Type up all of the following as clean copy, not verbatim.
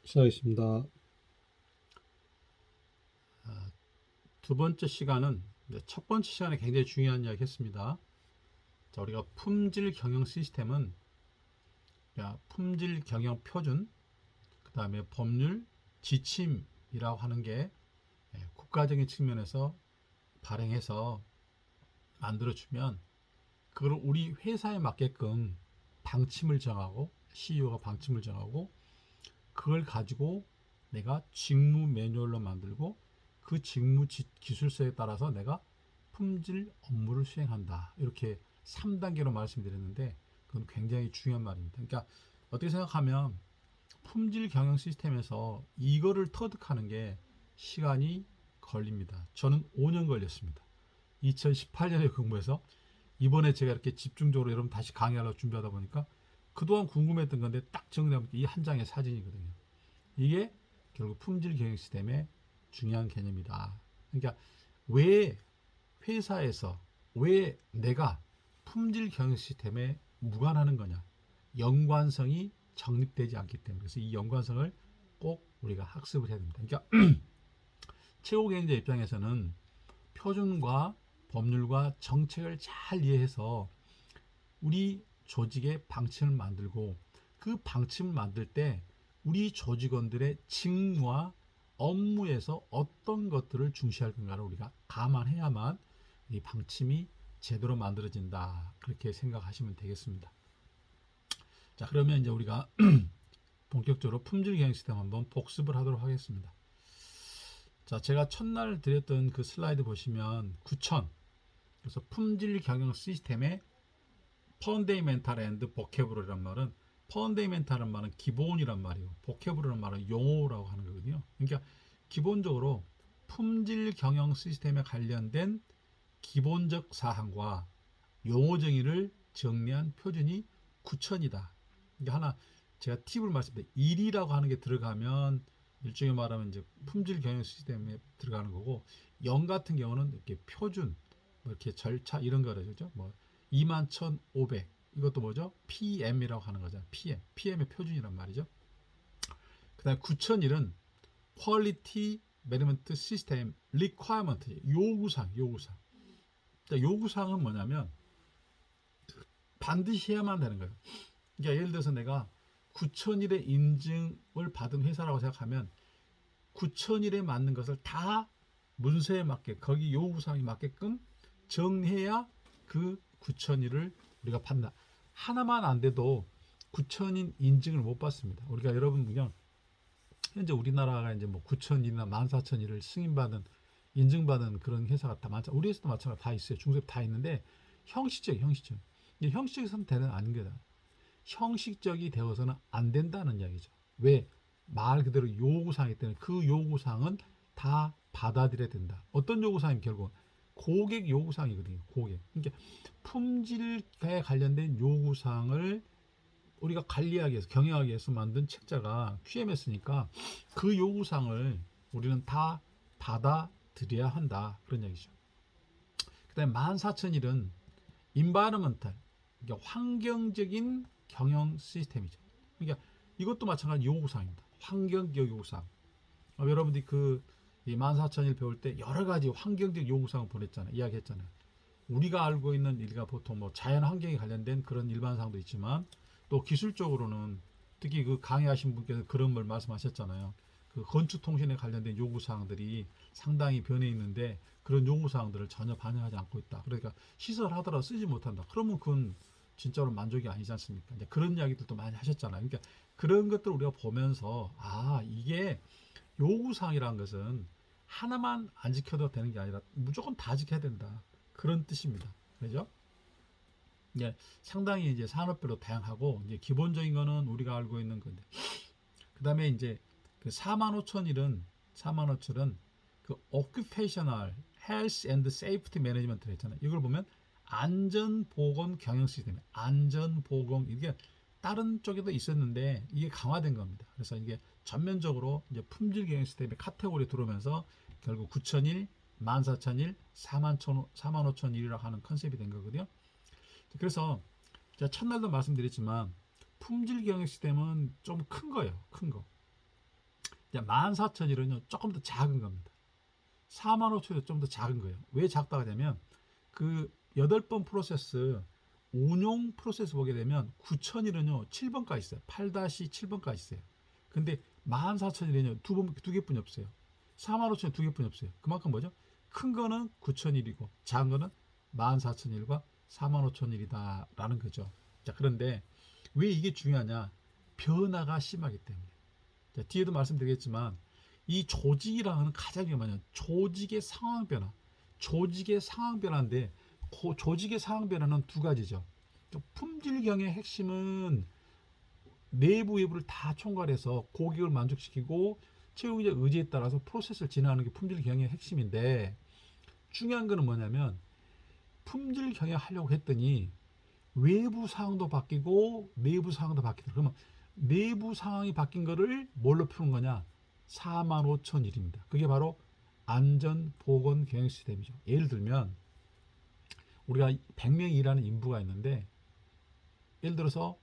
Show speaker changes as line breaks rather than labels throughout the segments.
시작하겠습니다.
두 번째 시간은 첫 번째 시간에 굉장히 중요한 이야기 했습니다. 자, 우리가 품질 경영 시스템은 품질 경영 표준, 그 다음에 법률, 지침이라고 하는 게 국가적인 측면에서 발행해서 만들어주면 그걸 우리 회사에 맞게끔 방침을 정하고 CEO가 방침을 정하고 그걸 가지고 내가 직무 매뉴얼로 만들고 그 직무 기술서에 따라서 내가 품질 업무를 수행한다. 이렇게 3단계로 말씀드렸는데 그건 굉장히 중요한 말입니다. 그러니까 어떻게 생각하면 품질 경영 시스템에서 이거를 터득하는 게 시간이 걸립니다. 저는 5년 걸렸습니다. 2018년에 공부해서 이번에 제가 이렇게 집중적으로 여러분 다시 강의하려고 준비하다 보니까 그동안 궁금했던 건데 딱 정리하면 이 한 장의 사진이거든요. 이게 결국 품질 경영 시스템의 중요한 개념이다. 그러니까 왜 회사에서 왜 내가 품질 경영 시스템에 무관하는 거냐? 연관성이 정립되지 않기 때문에 그래서 이 연관성을 꼭 우리가 학습을 해야 됩니다. 그러니까 최고 경영자 입장에서는 표준과 법률과 정책을 잘 이해해서 우리 조직의 방침을 만들고 그 방침을 만들 때 우리 조직원들의 직무와 업무에서 어떤 것들을 중시할 건가를 우리가 감안해야만 이 방침이 제대로 만들어진다. 그렇게 생각하시면 되겠습니다. 자, 그러면 이제 우리가 본격적으로 품질 경영 시스템 한번 복습을 하도록 하겠습니다. 자, 제가 첫날 드렸던 그 슬라이드 보시면 9천. 그래서 품질 경영 시스템의 펀데이멘탈 앤드 보케브러리란 말은 펀데이멘탈은 말은 기본이란 말이고 보케브러리란 말은 용어라고 하는 거거든요. 그러니까 기본적으로 품질 경영 시스템에 관련된 기본적 사항과 용어 정의를 정리한 표준이 9천이다. 이게 하나 제가 팁을 말씀드릴게요. 1이라고 하는 게 들어가면 일종의 말하면 이제 품질 경영 시스템에 들어가는 거고 0 같은 경우는 이렇게 표준 뭐 이렇게 절차 이런 거죠. 뭐 21,500 이것도 뭐죠? PM이라고 하는 거잖아요. PM의 표준이란 말이죠. 그다음에 9,001은 Quality Management System Requirement 요구사항. 요구사항은 뭐냐면 반드시 해야만 되는 거예요. 그러니까 예를 들어서 내가 9,001의 인증을 받은 회사라고 생각하면 9,001에 맞는 것을 다 문서에 맞게 거기 요구사항에 맞게끔 정해야 그 9,001을 우리가 판다. 하나만 안 돼도 9,000인 인증을 못 받습니다. 우리가 여러분 그냥 현재 우리나라가 이제 뭐 9,000이나 14,000일을 승인받은 인증받은 그런 회사가 다 많죠. 우리 회사도 마찬가지 다 있어요. 중소기업 다 있는데 형식적. 형식적인 상태는 아닌 거다. 형식적이 되어서는 안 된다는 이야기죠. 왜? 말 그대로 요구사항이기 때문에 그 요구사항은 다 받아들여야 된다. 어떤 요구사항이 결국 고객 요구사항이거든요. 고객. 그러니까 품질에 관련된 요구사항을 우리가 관리하기 위해서 경영하기 위해서 만든 책자가 QMS니까 그 요구사항을 우리는 다 받아들여야 한다. 그런 얘기죠. 그 다음에 14,000일은 environmental, 그러니까 환경적인 경영 시스템이죠. 그러니까 이것도 마찬가지 요구사항입니다. 환경적 요구사항. 여러분들이 그 14,000일 배울 때 여러 가지 환경적 요구사항을 보냈잖아요. 이야기했잖아요. 우리가 알고 있는 일가 보통 뭐 자연 환경에 관련된 그런 일반 사항도 있지만 또 기술적으로는 특히 그 강의하신 분께서 그런 걸 말씀하셨잖아요. 그 건축 통신에 관련된 요구 사항들이 상당히 변해 있는데 그런 요구 사항들을 전혀 반영하지 않고 있다. 그러니까 시설 하더라도 쓰지 못한다. 그러면 그건 진짜로 만족이 아니지 않습니까? 이제 그런 이야기들도 많이 하셨잖아요. 그러니까 그런 것들 우리가 보면서 이게 요구 사항이라는 것은 하나만 안 지켜도 되는 게 아니라 무조건 다 지켜야 된다. 그런 뜻입니다. 그죠? 이제 상당히 이제 산업별로 다양하고 이제 기본적인 거는 우리가 알고 있는 건데 그 다음에 이제 그 45,000일은 그 occupational health and safety management를 했잖아요. 이걸 보면 안전보건 경영 시스템, 안전보건 이게 다른 쪽에도 있었는데 이게 강화된 겁니다. 그래서 이게 전면적으로 이제 품질 경영 시스템의 카테고리에 들어오면서 결국 9,000일, 14,000일, 45,000일이라고 하는 컨셉이 된 거거든요. 그래서 제가 첫날도 말씀드렸지만 품질 경영 시스템은 좀 큰 거예요. 큰 거. 14,001은요 조금 더 작은 겁니다. 45,000이 좀 더 작은 거예요. 왜 작다가 되면 그 8번 프로세스 운용 프로세스 보게 되면 9,001은요 7번까지 있어요. 8-7번까지 있어요. 근데 14,001은요 두 개뿐이 없어요. 45,000은 두 개뿐이 없어요. 그만큼 뭐죠? 큰 거는 9,001이고 작은 거는 14,001과 45,001이다라는 거죠. 자, 그런데 왜 이게 중요하냐? 변화가 심하기 때문에. 자, 뒤에도 말씀드리겠지만 이 조직이라는 가장 위험한 조직의 상황 변화. 조직의 상황 변화인데 그 조직의 상황 변화는 두 가지죠. 품질경의 핵심은 내부 외부를 다 총괄해서 고객을 만족시키고 채용자 의지에 따라서 프로세스를 진행하는 게 품질 경영의 핵심인데 중요한 거는 뭐냐면 품질 경영하려고 했더니 외부 상황도 바뀌고 내부 상황도 바뀌더라. 그러면 내부 상황이 바뀐 거를 뭘로 푸는 거냐? 45,001입니다. 그게 바로 안전 보건 경영 시스템이죠. 예를 들면 우리가 100명이 일하는 인부가 있는데 예를 들어서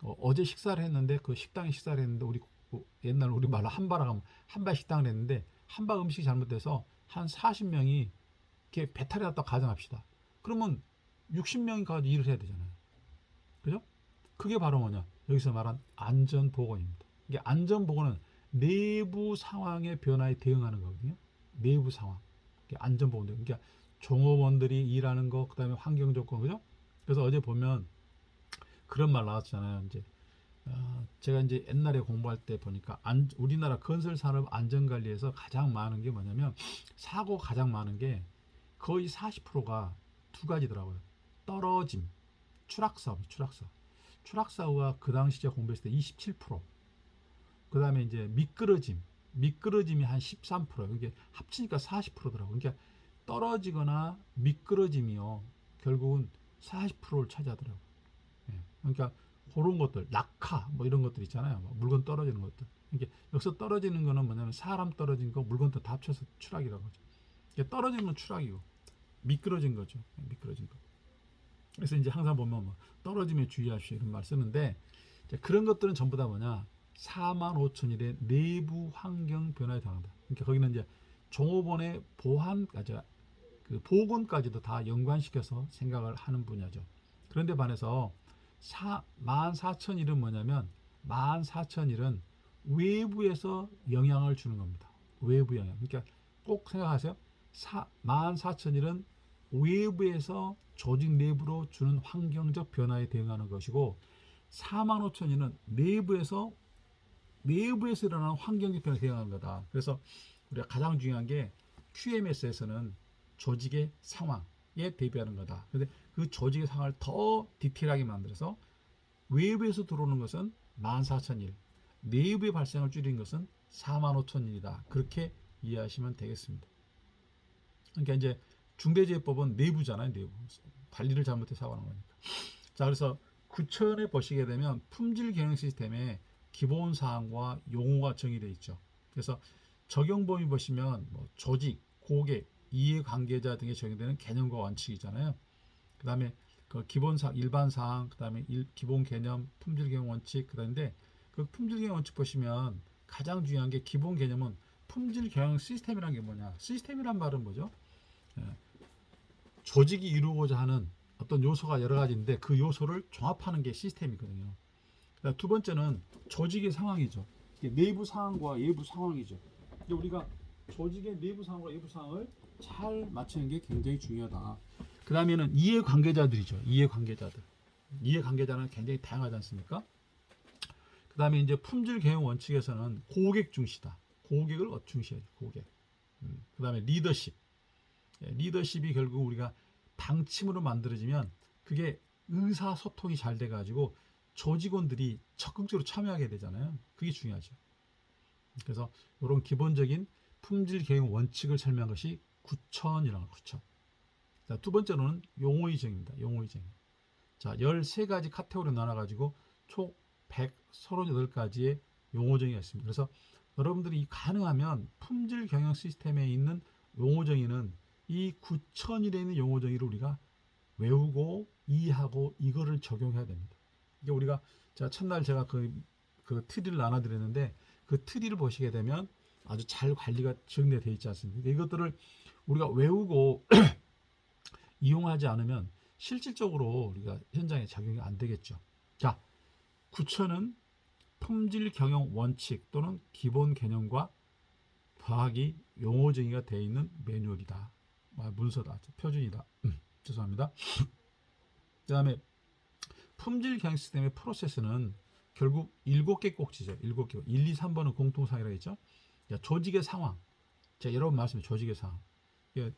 어제 식사를 했는데 그 식당에 식사를 했는데 우리 옛날 우리 말로 한바라 하면 한바 식당을 했는데 한바 음식이 잘못돼서 한 40명이 이렇게 배탈이 났다 가정합시다. 그러면 60명이 가서 일을 해야 되잖아요. 그죠? 그게 바로 뭐냐? 여기서 말한 안전보건입니다. 이게 안전보건은 내부 상황의 변화에 대응하는 거거든요. 내부 상황. 안전보건. 그러니까 종업원들이 일하는 거, 그 다음에 환경조건, 그죠? 그래서 어제 보면 그런 말 나왔잖아요. 이제 제가 이제 옛날에 공부할 때 보니까 우리나라 건설 산업 안전관리에서 가장 많은 게 뭐냐면 사고 가장 많은 게 거의 40%가 두 가지더라고요. 떨어짐, 추락사고가 그 당시 제가 공부했을 때 27%. 그 다음에 이제 미끄러짐이 한 13%. 이게 합치니까 40%더라고요. 그러니까 떨어지거나 미끄러짐이요. 결국은 40%를 차지하더라고요. 예. 그러니까 그런 것들, 낙하 뭐 이런 것들 있잖아요. 뭐 물건 떨어지는 것들. 이게 여기서 떨어지는 거는 뭐냐면 사람 떨어진 거, 물건도 다 합쳐서 추락이라고 하죠. 그러니까 떨어지는 건 추락이고 미끄러진 거죠. 미끄러진 거. 그래서 이제 항상 보면 뭐 떨어짐에 주의하십시오 이런 말 쓰는데 그런 것들은 전부 다 뭐냐 45,001의 내부 환경 변화에 당한다. 그러니까 거기는 이제 종업원의 그 보건까지도 다 연관시켜서 생각을 하는 분야죠. 그런데 반해서 14,001은 뭐냐면 14,001은 외부에서 영향을 주는 겁니다. 외부 영향. 그러니까 꼭 생각하세요. 14,001은 외부에서 조직 내부로 주는 환경적 변화에 대응하는 것이고 45,000이는 내부에서 일어나는 환경적 변화에 대응하는 거다. 그래서 우리가 가장 중요한 게 QMS에서는 조직의 상황에 대비하는 거다. 근데 그 조직의 상황을 더 디테일하게 만들어서 외부에서 들어오는 것은 14,001, 내부의 발생을 줄인 것은 45,001이다. 그렇게 이해하시면 되겠습니다. 그러니까 이제 중대재해법은 내부잖아요, 내부. 관리를 잘못해서 사고 난 거니까. 자, 그래서 9천에 보시게 되면 품질 경영 시스템의 기본 사항과 용어가 정의되어 있죠. 그래서 적용 범위 보시면 뭐 조직, 고객, 이해관계자 등에 적용되는 개념과 원칙이잖아요. 그 다음에 그 기본 사항, 일반 사항, 그 다음에 기본 개념, 품질 경영 원칙, 그다음에 그 품질 경영 원칙 보시면 가장 중요한 게 기본 개념은 품질 경영 시스템이라는 게 뭐냐? 시스템이란 말은 뭐죠? 예, 조직이 이루고자 하는 어떤 요소가 여러 가지인데 그 요소를 종합하는 게 시스템이거든요. 두 번째는 조직의 상황이죠. 내부 상황과 외부 상황이죠. 우리가 조직의 내부 상황과 외부 상황을 잘 맞추는 게 굉장히 중요하다. 그 다음에는 이해관계자들이죠. 이해관계자는 굉장히 다양하지 않습니까? 그 다음에 이제 품질 경영 원칙에서는 고객 중시다. 고객을 중시해야죠. 고객. 그 다음에 리더십. 리더십이 결국 우리가 방침으로 만들어지면 그게 의사소통이 잘 돼가지고 조직원들이 적극적으로 참여하게 되잖아요. 그게 중요하죠. 그래서 이런 기본적인 품질 경영 원칙을 설명한 것이 9천이라는 9천. 자, 두 번째로는 용어의정입니다. 용어의정. 자, 13가지 카테고리로 나눠가지고 총 138가지의 용어정의가 있습니다. 그래서 여러분들이 가능하면 품질 경영 시스템에 있는 용어정의는 이 9천일에 있는 용어정의를 우리가 외우고 이해하고 이거를 적용해야 됩니다. 이게 우리가 제가 첫날 제가 그 트리를 나눠드렸는데 그 트리를 보시게 되면 아주 잘 관리가 정리되어 있지 않습니까? 이것들을 우리가 외우고 이용하지 않으면 실질적으로 우리가 현장에 작용이 안 되겠죠. 자, 9천은 품질 경영 원칙 또는 기본 개념과 과학이 용어 정의가 되어 있는 매뉴얼이다. 문서다. 표준이다. 죄송합니다. 그 다음에 품질 경영 시스템의 프로세스는 결국 7개 꼭지죠. 7개. 1, 2, 3번은 공통사항이라고 했죠. 조직의 상황. 제가 여러 번 말씀드린 조직의 상황.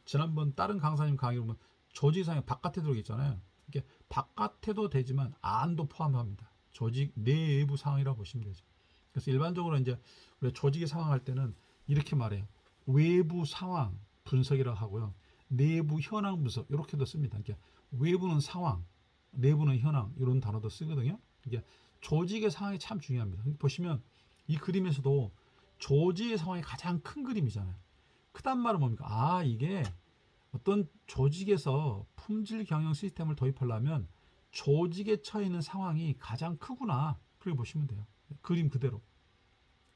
지난번 다른 강사님 강의 보면 조직의 상황이 바깥에 들어있잖아요. 이게 바깥에도 되지만 안도 포함합니다. 조직 내부 상황이라고 보시면 되죠. 그래서 일반적으로 이제 우리가 조직의 상황 할 때는 이렇게 말해요. 외부 상황 분석이라고 하고요. 내부 현황 분석 이렇게도 씁니다. 그러니까 외부는 상황, 내부는 현황 이런 단어도 쓰거든요. 그러니까 조직의 상황이 참 중요합니다. 보시면 이 그림에서도 조직의 상황이 가장 큰 그림이잖아요. 크단 말은 뭡니까? 아, 이게 어떤 조직에서 품질 경영 시스템을 도입하려면 조직에 처해 있는 상황이 가장 크구나. 그렇게 보시면 돼요. 그림 그대로.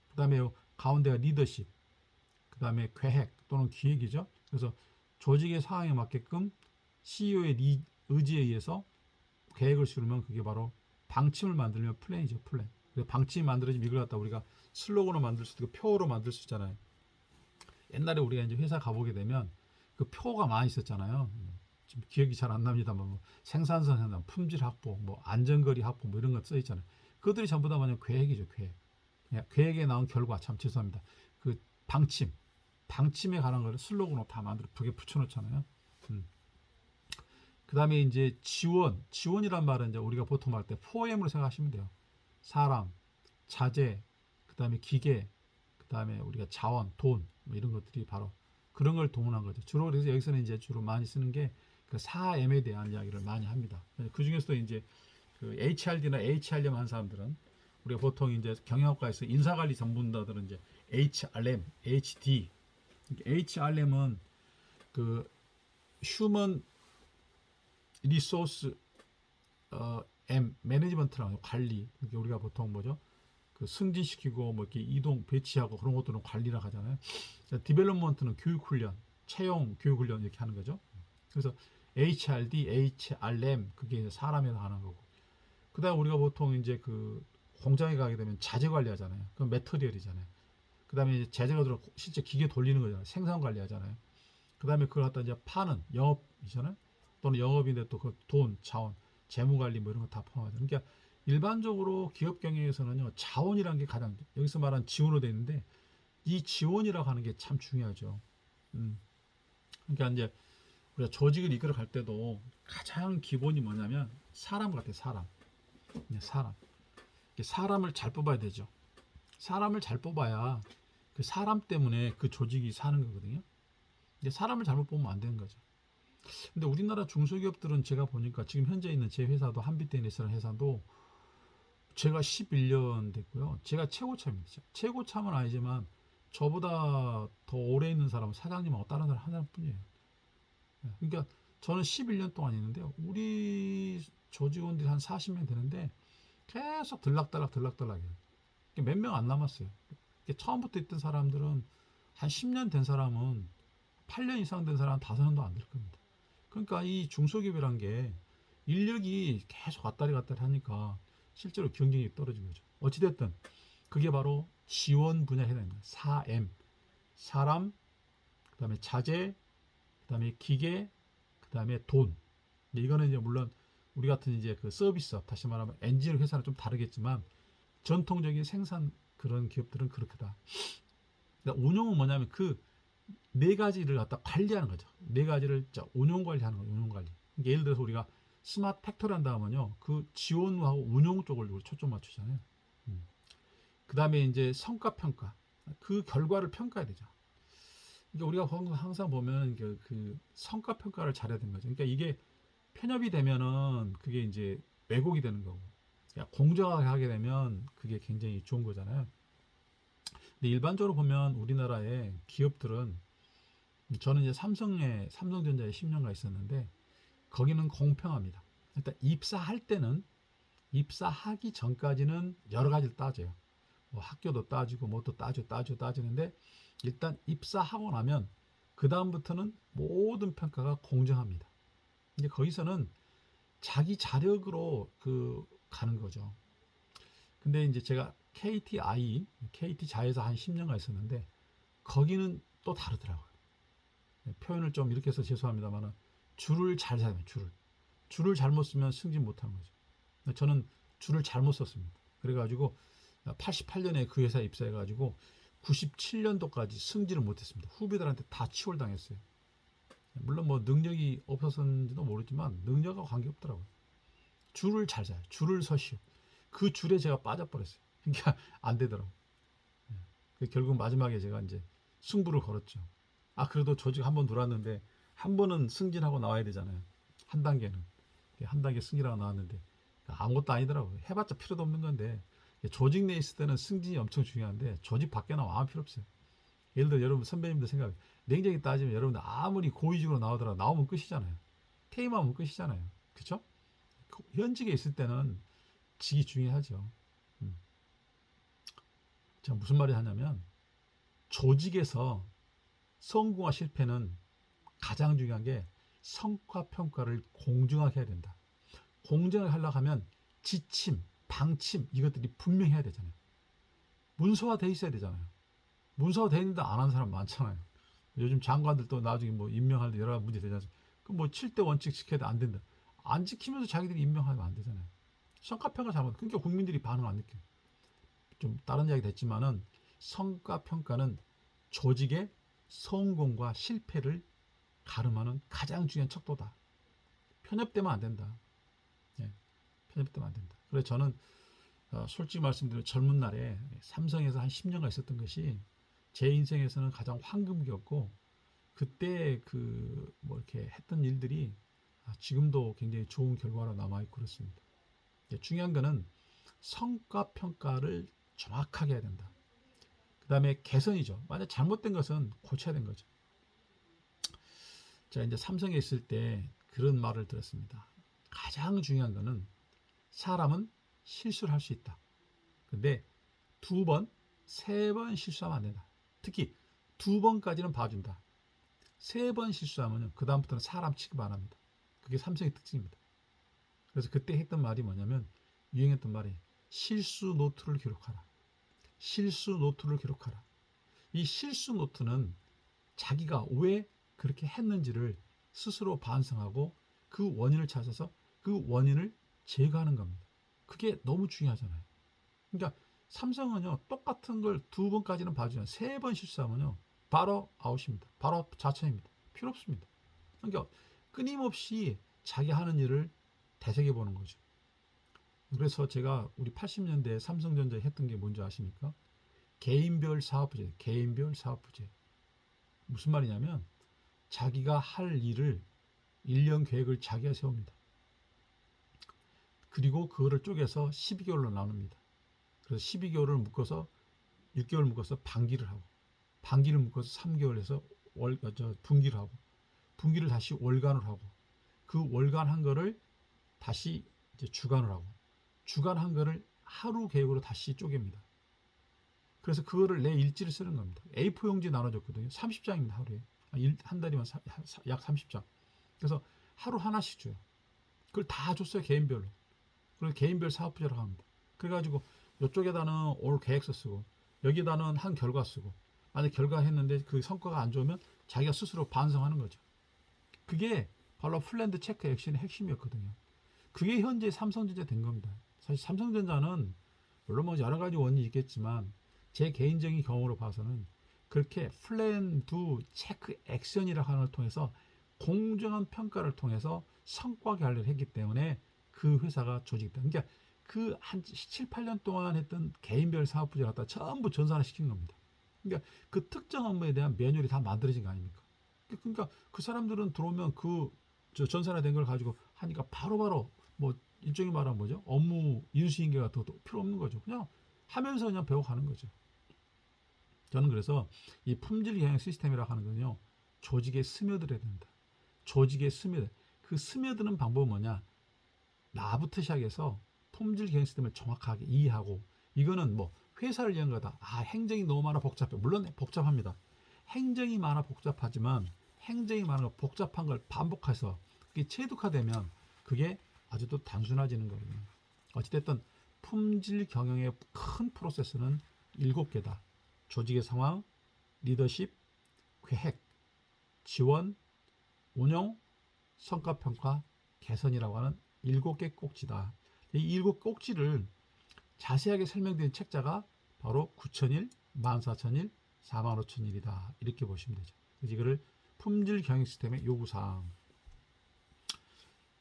그 다음에 가운데가 리더십, 그 다음에 계획 또는 기획이죠. 그래서 조직의 상황에 맞게끔 CEO의 의지에 의해서 계획을 세우면 그게 바로 방침을 만들면 플랜이죠. 플랜. 방침이 만들어지면 이걸 갖다 우리가 슬로건으로 만들 수 있고 표로 만들 수 있잖아요. 옛날에 우리가 이제 회사 가보게 되면 그 표가 많이 있었잖아요. 지금 기억이 잘 안 납니다만 뭐 생산성 상담, 품질 확보, 뭐 안전거리 확보 뭐 이런 거 써 있잖아요. 그것들이 전부 다 뭐냐면 계획이죠. 계획. 계획에 나온 결과 참 죄송합니다. 그 방침에 관한 걸 슬로건으로 다 만들어 벽에 붙여놓잖아요. 그 다음에 이제 지원이란 말은 이제 우리가 보통 할 때 4M으로 생각하시면 돼요. 사람, 자재, 그 다음에 기계, 그 다음에 우리가 자원, 돈, 뭐 이런 것들이 바로 그런 걸 동원한 거죠. 주로 그래서 여기서는 이제 주로 많이 쓰는 게 그 4M에 대한 이야기를 많이 합니다. 그 중에서도 이제 그 HRD나 HRM 한 사람들은 우리가 보통 이제 경영학과에서 인사관리 전문가들은 이제 HRM, HD, HRM은 그 휴먼 리소스 M 매니지먼트라는 관리. 우리가 보통 뭐죠? 그 승진시키고 뭐 이렇게 이동 배치하고 그런 것들은 관리라 하잖아요. 디벨롭먼트는 교육 훈련, 채용 교육 훈련 이렇게 하는 거죠. 그래서 HRD, HRM 그게 사람에 하는 거고. 그다음 우리가 보통 이제 그 공장에 가게 되면 자재 관리하잖아요. 그건 매터리얼이잖아요. 그다음에 이제 자재가 들어 실제 기계 돌리는 거잖아요. 생산 관리하잖아요. 그다음에 그걸 갖다 이제 파는 영업이잖아요. 또는 영업인데 또 그 돈, 자원, 재무 관리 뭐 이런 거 다 포함하죠. 그러니까 일반적으로 기업 경영에서는요 자원이라는 게 가장 여기서 말한 지원으로 되어 있는데 이 지원이라고 하는 게 참 중요하죠. 그러니까 이제 우리가 조직을 이끌어 갈 때도 가장 기본이 뭐냐면 사람 같아요. 사람. 사람. 사람을 잘 뽑아야 되죠. 사람을 잘 뽑아야 그 사람 때문에 그 조직이 사는 거거든요. 근데 사람을 잘못 뽑으면 안 되는 거죠. 근데 우리나라 중소기업들은 제가 보니까 지금 현재 있는 제 회사도 한빛대리스라는 회사도 제가 11년 됐고요. 제가 최고참입니다. 최고참은 아니지만 저보다 더 오래 있는 사람은 사장님하고 다른 사람 한 사람뿐이에요. 그러니까 저는 11년 동안 있는데요. 우리 조직원들이 한 40명 되는데 계속 들락달락해요. 몇 명 안 남았어요. 처음부터 있던 사람들은 한 10년 된 사람은 8년 이상 된 사람은 5년도 안 될 겁니다. 그러니까 이 중소기업이란 게 인력이 계속 왔다리 갔다리 하니까 실제로 경쟁력이 떨어진 거죠. 어찌됐든 그게 바로 지원 분야에 해당합니다. 4M 사람, 그 다음에 자재, 그 다음에 기계, 그 다음에 돈. 이거는 이제 물론 우리 같은 이제 그 서비스업 다시 말하면 엔지니어 회사는 좀 다르겠지만 전통적인 생산 그런 기업들은 그렇게다. 그러니까 운용은 뭐냐면 그 네 가지를 갖다 관리하는 거죠. 네 가지를 운용 관리하는 거예요. 운용 관리. 그러니까 예를 들어서 우리가 스마트 팩토리 한다 하면요. 그 지원하고 운용 쪽을 초점 맞추잖아요. 그 다음에 이제 성과 평가. 그 결과를 평가해야 되죠. 그러니까 우리가 항상 보면 그 성과 평가를 잘해야 되는 거죠. 그러니까 이게 편협이 되면은 그게 이제 왜곡이 되는 거고. 그러니까 공정하게 하게 되면 그게 굉장히 좋은 거잖아요. 근데 일반적으로 보면 우리나라의 기업들은 저는 이제 삼성전자에 10년간 있었는데 거기는 공평합니다. 일단 입사할 때는 입사하기 전까지는 여러 가지를 따져요. 뭐 학교도 따지고 뭐도 따지는데 일단 입사하고 나면 그 다음부터는 모든 평가가 공정합니다. 이제 거기서는 자기 자력으로 가는 거죠. 근데 이제 제가 KT 자에서 한 10년간 있었는데 거기는 또 다르더라고요. 표현을 좀 이렇게 해서 죄송합니다만 줄을 잘 서야 돼요. 줄을 잘못 쓰면 승진 못하는 거죠. 저는 줄을 잘못 썼습니다. 그래가지고 88년에 그 회사에 입사해가지고 97년도까지 승진을 못했습니다. 후배들한테 다 치월당했어요. 물론 뭐 능력이 없었는지도 모르지만 능력과 관계없더라고요. 줄을 잘 서요. 줄을 서시오. 그 줄에 제가 빠져버렸어요. 그러니까 안 되더라고요. 결국 마지막에 제가 이제 승부를 걸었죠. 그래도 조직 한번 들어왔는데 한 번은 승진하고 나와야 되잖아요. 한 단계는. 한 단계 승진하고 나왔는데 아무것도 아니더라고요. 해봤자 필요도 없는 건데 조직 내에 있을 때는 승진이 엄청 중요한데 조직 밖에 나와 아무 필요 없어요. 예를 들어 여러분 선배님들 생각 냉정히 따지면 여러분들 아무리 고위직으로 나오더라도 나오면 끝이잖아요. 퇴임하면 끝이잖아요. 그렇죠? 현직에 있을 때는 직이 중요하죠. 제가 무슨 말을 하냐면 조직에서 성공과 실패는 가장 중요한 게 성과 평가를 공정하게 해야 된다. 공정하게 하려고 하면 지침, 방침 이것들이 분명해야 되잖아요. 문서화돼 있어야 되잖아요. 문서화돼 있는데 안 하는 사람 많잖아요. 요즘 장관들도 나중에 뭐 임명할 때 여러 가지 문제 되잖아요. 그럼 뭐 7대 원칙 지켜야 돼 안 된다. 안 지키면서 자기들이 임명하면 안 되잖아요. 성과평가 잘못. 그러니까 국민들이 반응 안 느껴요. 좀 다른 이야기 됐지만은 성과평가는 조직의 성공과 실패를 가름하는 가장 중요한 척도다. 편협되면 안 된다. 예, 편협되면 안 된다. 그래서 저는 솔직히 말씀드리면 젊은 날에 삼성에서 한 10년간 있었던 것이 제 인생에서는 가장 황금기였고 그때 뭐 이렇게 했던 일들이 지금도 굉장히 좋은 결과로 남아있고 그렇습니다. 중요한 거는 성과 평가를 정확하게 해야 된다. 그 다음에 개선이죠. 만약 잘못된 것은 고쳐야 되는 거죠. 제가 이제 삼성에 있을 때 그런 말을 들었습니다. 가장 중요한 거는 사람은 실수를 할 수 있다. 근데 두 번, 세 번 실수하면 안 된다. 특히 두 번까지는 봐준다. 세 번 실수하면 그 다음부터는 사람 취급 안 합니다. 그게 삼성의 특징입니다. 그래서 그때 했던 말이 뭐냐면 유행했던 말이 실수 노트를 기록하라. 실수 노트를 기록하라. 이 실수 노트는 자기가 왜 그렇게 했는지를 스스로 반성하고 그 원인을 찾아서 그 원인을 제거하는 겁니다. 그게 너무 중요하잖아요. 그러니까 삼성은요 똑같은 걸 두 번까지는 봐주면 세 번 실수하면요 바로 아웃입니다. 바로 자천입니다. 필요 없습니다. 그러니까 끊임없이 자기 하는 일을 되새겨 보는 거죠. 그래서 제가 우리 80년대 삼성전자에 했던 게 뭔지 아십니까? 개인별 사업부제, 개인별 사업부제. 무슨 말이냐면 자기가 할 일을 1년 계획을 자기가 세웁니다. 그리고 그거를 쪼개서 12개월로 나눕니다. 그래서 12개월을 묶어서 6개월 묶어서 반기를 하고 반기를 묶어서 3개월에서 분기를 하고 분기를 다시 월간을 하고 그 월간 한 거를 다시 이제 주간을 하고 주간 한 거를 하루 계획으로 다시 쪼갭니다. 그래서 그거를 내 일지를 쓰는 겁니다. A4 용지 나눠줬거든요. 30장입니다. 하루에. 한 달이면 약 30장. 그래서 하루 하나씩 줘요. 그걸 다 줬어요. 개인별로. 그래서 개인별 사업부제라고 합니다. 그래가지고 이쪽에다는 올 계획서 쓰고 여기다는 한 결과 쓰고 만약 결과 했는데 그 성과가 안 좋으면 자기가 스스로 반성하는 거죠. 그게 바로 플랜드 체크 액션의 핵심이었거든요. 그게 현재 삼성전자 된 겁니다. 사실 삼성전자는 물론 뭐 여러 가지 원인이 있겠지만 제 개인적인 경험으로 봐서는 그렇게 플랜드 체크 액션이라고 하는 걸 통해서 공정한 평가를 통해서 성과 관리를 했기 때문에 그 회사가 조직됐다. 그러니까 그 한 7, 8년 동안 했던 개인별 사업부제를 갖다 전부 전산화 시킨 겁니다. 그러니까 그 특정 업무에 대한 매뉴얼이 다 만들어진 거 아닙니까? 그러니까 그 사람들은 들어오면 전산화된 걸 가지고 하니까 바로바로 뭐 일종의 말하면 뭐죠? 업무 인수인계 같은 것도 필요 없는 거죠. 그냥 하면서 그냥 배워가는 거죠. 저는 그래서 이 품질 경영 시스템이라고 하는 건요. 조직에 스며들어야 된다. 조직에 그 스며드는 방법은 뭐냐? 나부터 시작해서 품질 경영 시스템을 정확하게 이해하고 이거는 뭐 회사를 연 거다. 아, 행정이 너무 많아 복잡해. 물론 복잡합니다. 행정이 많아 복잡하지만 행정이 많은 거 복잡한 걸 반복해서 그게 체득화되면 그게 아주 또 단순해지는 거거든요. 어찌됐든 품질 경영의 큰 프로세스는 7개다. 조직의 상황, 리더십, 계획, 지원, 운영, 성과평가, 개선이라고 하는 7개 꼭지다. 이 7꼭지를 자세하게 설명된 책자가 바로 9,000일, 14,000일, 45,000일이다. 이렇게 보시면 되죠. 그래서 이거를 품질 경영 시스템의 요구사항.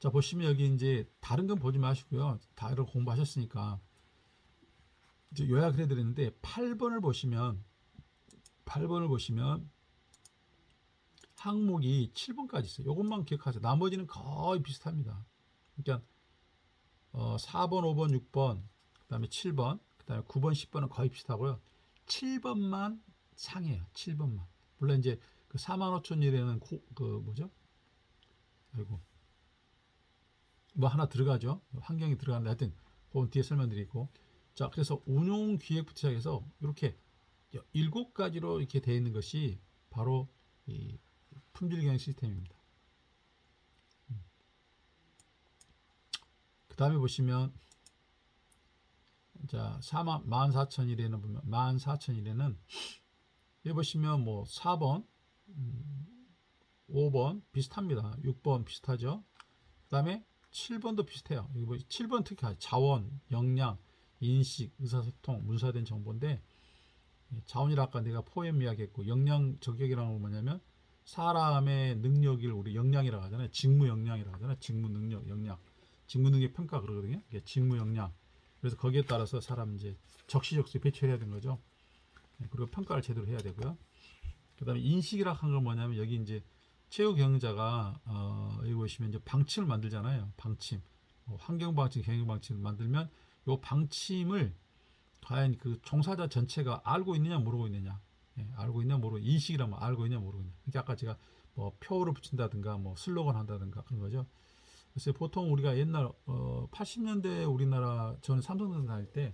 자, 보시면 여기 이제 다른 건 보지 마시고요. 다른 공부하셨으니까 이제 요약을 해드렸는데 8번을 보시면 항목이 7번까지 있어요. 이것만 기억하세요. 나머지는 거의 비슷합니다. 그러니까 4번, 5번, 6번, 그다음에 7번, 그다음에 9번, 10번은 거의 비슷하고요. 7번만 상해요. 7번만. 물론 이제 그 45,000일에는 그 뭐죠? 아이고. 뭐 하나 들어가죠. 환경이 들어가는데 하여튼 그건 뒤에 설명드리고. 자, 그래서 운용 기획부터 시작해서 이렇게 7가지로 이렇게 되어 있는 것이 바로 이 품질 경영 시스템입니다. 그 다음에 보시면 자, 14,000일에는 보면 14,000일에는 여기 보시면 뭐 4번, 5번 비슷합니다. 6번 비슷하죠. 그 다음에 7번도 비슷해요. 여기 뭐 7번 특히 자원, 역량, 인식, 의사소통, 문서화된 정보인데 자원이라 아까 내가 포엠 이야기했고 역량 저격이라는 건 뭐냐면 사람의 능력을 우리 역량이라고 하잖아요. 직무 역량이라고 하잖아요. 직무 능력, 역량. 직무 능력 평가 그러거든요. 이게 직무 역량. 그래서 거기에 따라서 사람 이제 적시적소에 배치해야 되는 거죠. 그리고 평가를 제대로 해야 되고요. 그다음에 인식이라 한 건 뭐냐면 여기 이제 최후 경영자가 여기 보시면 이제 방침을 만들잖아요. 방침, 환경 방침, 경영 방침을 만들면 이 방침을 과연 그 종사자 전체가 알고 있느냐 모르고 있느냐, 알고 있냐 모르고 인식이라면 알고 있냐 모르고 있냐. 그러니까 아까 제가 뭐 표를 붙인다든가 뭐 슬로건 한다든가 그런 거죠. 그래서 보통 우리가 옛날 80년대 우리나라 저는 삼성전자 다닐 때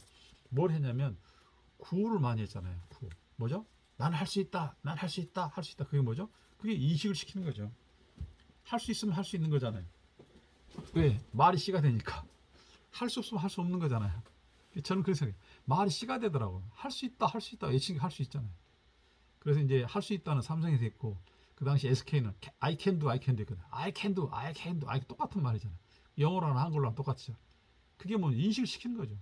뭘 했냐면 구호를 많이 했잖아요. 구호. 뭐죠? 난 할 수 있다. 난 할 수 있다. 할 수 있다. 그게 뭐죠? 그게 인식을 시키는 거죠. 할 수 있으면 할 수 있는 거잖아요. 왜? 말이 씨가 되니까. 할 수 없으면 할 수 없는 거잖아요. 저는 그래서 생각해요. 말이 씨가 되더라고요. 할 수 있다. 할 수 있다. 예측이 할 수 있잖아요. 그래서 이제 할 수 있다는 삼성에서 있고 그 당시 SK는 I can do, I can do 있거든. I can do, I can do. 똑같은 말이잖아요. 영어로나 한글로나 똑같죠. 그게 뭐 인식을 시키는 거죠.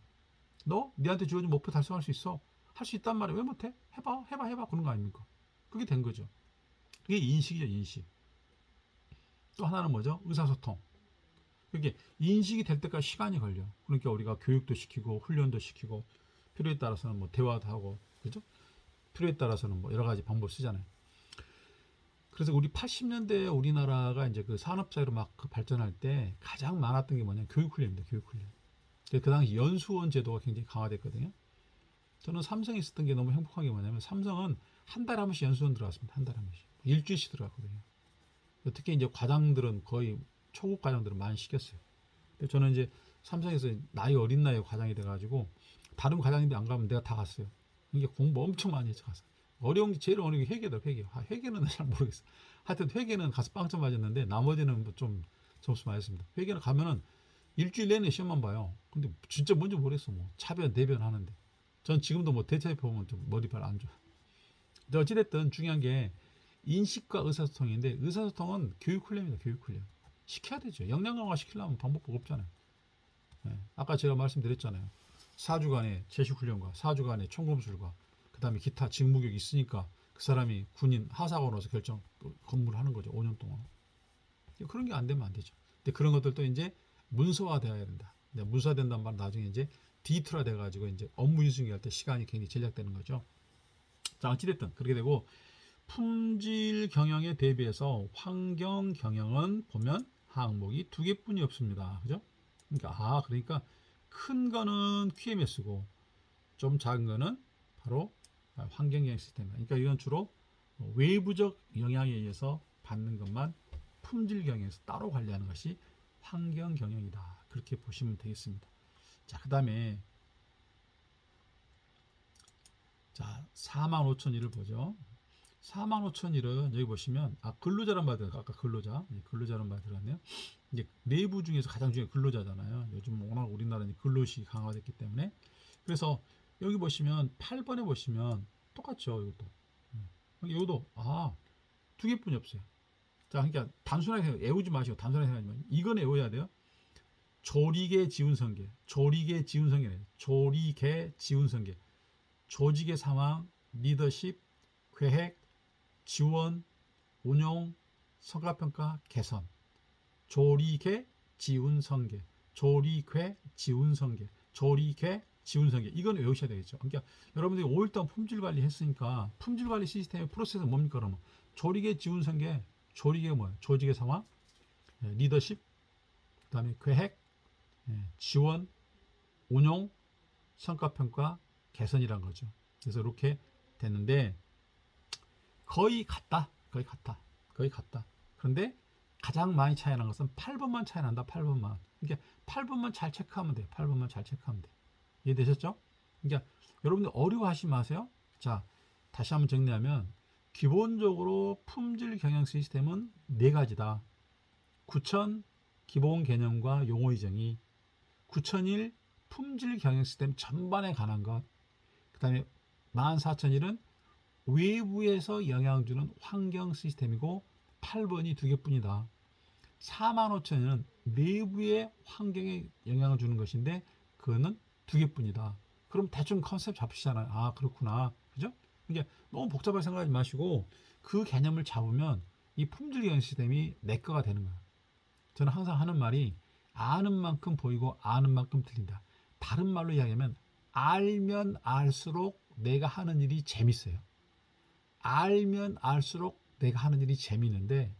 너 니한테 주어진 목표 달성할 수 있어. 할 수 있단 말이야. 왜 못해? 해봐, 해봐, 해봐. 그런 거 아닙니까? 그게 된 거죠. 그게 인식이죠, 인식. 또 하나는 뭐죠? 의사소통. 그게 인식이 될 때까지 시간이 걸려. 그러니까 우리가 교육도 시키고 훈련도 시키고 필요에 따라서는 뭐 대화도 하고 그죠? 필요에 따라서는 뭐 여러 가지 방법 쓰잖아요. 그래서 우리 80년대 우리나라가 이제 그 산업사회로 막 그 발전할 때 가장 많았던 게 뭐냐면 교육훈련입니다. 교육훈련. 그 당시 연수원 제도가 굉장히 강화됐거든요. 저는 삼성에 있었던 게 너무 행복한 게 뭐냐면 삼성은 한 달에 한 번씩 연수원 들어갔습니다. 한 달에 한 번씩. 일주일씩 들어갔거든요. 특히 이제 과장들은 거의 초급 과장들은 많이 시켰어요. 저는 이제 삼성에서 나이 어린 나이에 과장이 돼가지고 다른 과장님들이 안 가면 내가 다 갔어요. 이게 공부 엄청 많이 해서 갔어요. 어려운 게 제일 어려운 게 회계다. 회계. 회계는 잘 모르겠어. 하여튼 회계는 가서 빵점 맞았는데 나머지는 뭐좀 점수 맞았습니다. 회계는 가면은 일주일 내내 시험만 봐요. 근데 진짜 뭔지 모르겠어. 뭐 차변 대변 하는데 전 지금도 뭐 대체 보면 좀 머리발 안 좋아. 근데 어찌됐든 중요한 게 인식과 의사소통인데 의사소통은 교육 훈련입니다. 교육 훈련. 시켜야 되죠. 역량 강화 시키려면 방법이 없잖아요. 아까 제가 말씀드렸잖아요. 4주간의 제식훈련과 4주간의 총검술과 그 다음에 기타 직무교육이 있으니까 그 사람이 군인 하사관으로서 결정 근무를 하는 거죠. 5년 동안. 그런 게 안 되면 안 되죠. 근데 그런 것들도 이제 문서화되어야 된다. 문서화된다는 말은 나중에 이제 디지털화 돼가지고 이제 업무 인수할 때 시간이 굉장히 절약되는 거죠. 자, 어찌됐든 그렇게 되고 품질 경영에 대비해서 환경 경영은 보면 항목이 2개뿐이 없습니다. 그죠? 그러니까 큰 거는 QMS고 좀 작은 거는 바로 환경 경영 시스템입니다. 그러니까 이건 주로 외부적 영향에 의해서 받는 것만 품질 경영에서 따로 관리하는 것이 환경 경영이다. 그렇게 보시면 되겠습니다. 자, 그다음에 45,001을 보죠. 45,001은 여기 보시면 근로자란 말 들어요. 아까 근로자, 근로자란 말 들었네요. 이제 내부 중에서 가장 중요한 근로자잖아요. 요즘 워낙 우리나라는 근로시 강화됐기 때문에. 그래서 여기 보시면 8번에 보시면 똑같죠. 이것도. 이것도 두 개뿐이 없어요. 자, 그러니까 단순하게 애우지 마시고 단순하게 생각하지 마시고 이건 애워야 돼요. 조리개 지운성계, 조리개 지운성계네. 조리개 지운성계. 조직의 상황, 리더십, 계획, 지원, 운용, 성과평가, 개선. 조리개 지운성계, 조리괴 지운성계, 조리괴 지운성계. 이건 외우셔야 되겠죠. 그러니까 여러분들이 5일 동안 품질 관리 했으니까 품질 관리 시스템의 프로세스는 뭡니까 그러면? 조리개 지운성계, 조리개 뭐예요? 조직의 상황, 리더십, 그다음에 계획, 지원, 운용, 성과평가, 개선이란 거죠. 그래서 이렇게 됐는데 거의 같다. 거의 같다. 거의 같다. 그런데 가장 많이 차이 나는 것은 8번만 차이 난다. 8번만. 그러니까 8번만 잘 체크하면 돼요. 8번만 잘 체크하면 돼. 이해되셨죠? 그러니까 여러분들 어려워하지 마세요. 자, 다시 한번 정리하면 기본적으로 품질 경영 시스템은 네 가지다. 9000 기본 개념과 용어 이정의, 9001 품질 경영 시스템 전반에 관한 것, 그 다음에 14001은 외부에서 영향을 주는 환경 시스템이고 8번이 두 개뿐이다. 45,000은 내부의 환경에 영향을 주는 것인데 그거는 두 개뿐이다. 그럼 대충 컨셉 잡히시잖아요. 그렇구나. 그죠? 이게 너무 복잡하게 생각하지 마시고 그 개념을 잡으면 이 품질 경영 시스템이 내 거가 되는 거야. 저는 항상 하는 말이 아는 만큼 보이고 아는 만큼 들린다. 다른 말로 이야기하면 알면 알수록 내가 하는 일이 재밌어요. 알면 알수록 내가 하는 일이 재밌는데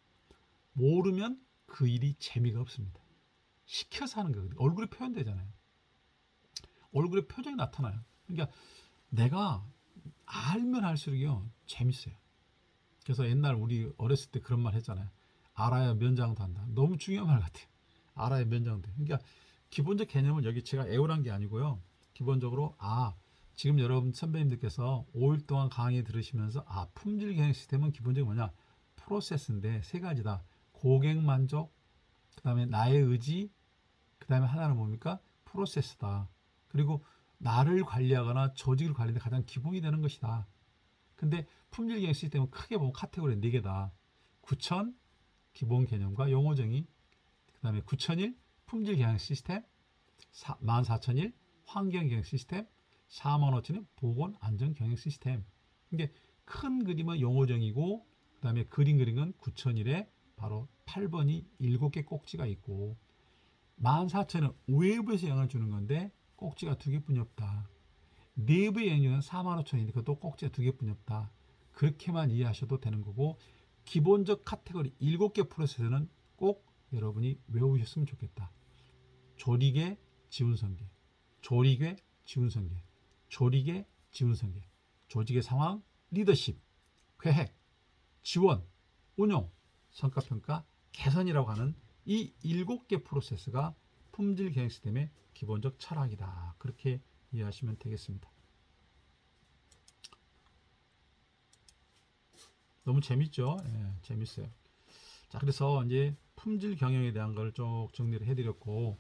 모르면 그 일이 재미가 없습니다. 시켜서 하는 거거든요. 얼굴에 표현되잖아요. 얼굴에 표정이 나타나요. 그러니까 내가 알면 할수록요 재밌어요. 그래서 옛날 우리 어렸을 때 그런 말 했잖아요. 알아야 면장도 한다. 너무 중요한 말 같아요. 알아야 면장도. 그러니까 기본적 개념은 여기 제가 애우란 게 아니고요. 기본적으로 지금 여러분 선배님들께서 5일 동안 강의 들으시면서 품질 경영 시스템은 기본적으로 뭐냐? 프로세스인데 세 가지다. 고객 만족, 그다음에 나의 의지, 그다음에 하나는 뭡니까? 프로세스다. 그리고 나를 관리하거나 조직을 관리하는 데 가장 기본이 되는 것이다. 근데 품질 경영 시스템은 크게 보면 카테고리 4개다. 9000 기본 개념과 용어 정의, 그다음에 9001 품질 경영 시스템, 14001 환경 경영 시스템, 45000은 보건 안전 경영 시스템. 이게 큰 그림은 용어 정의고 그다음에 그림 그림은 9001에 바로 8번이 7개 꼭지가 있고 14000은 외부에서 영향을 주는 건데 꼭지가 2개뿐이 없다. 내부의 영향은 45000인데 그것도 꼭지가 2개뿐이 없다. 그렇게만 이해하셔도 되는 거고 기본적 카테고리 7개 프로세스는 꼭 여러분이 외우셨으면 좋겠다. 조리개, 지운성계, 조리개, 지운성계, 조리개, 지운성계, 조직의 상황, 리더십, 계획, 지원, 운용, 성과평가, 개선이라고 하는 이 7개 프로세스가 품질 경영 시스템의 기본적 철학이다. 그렇게 이해하시면 되겠습니다. 너무 재밌죠? 재밌어요. 자, 그래서 이제 품질 경영에 대한 걸 쭉 정리를 해드렸고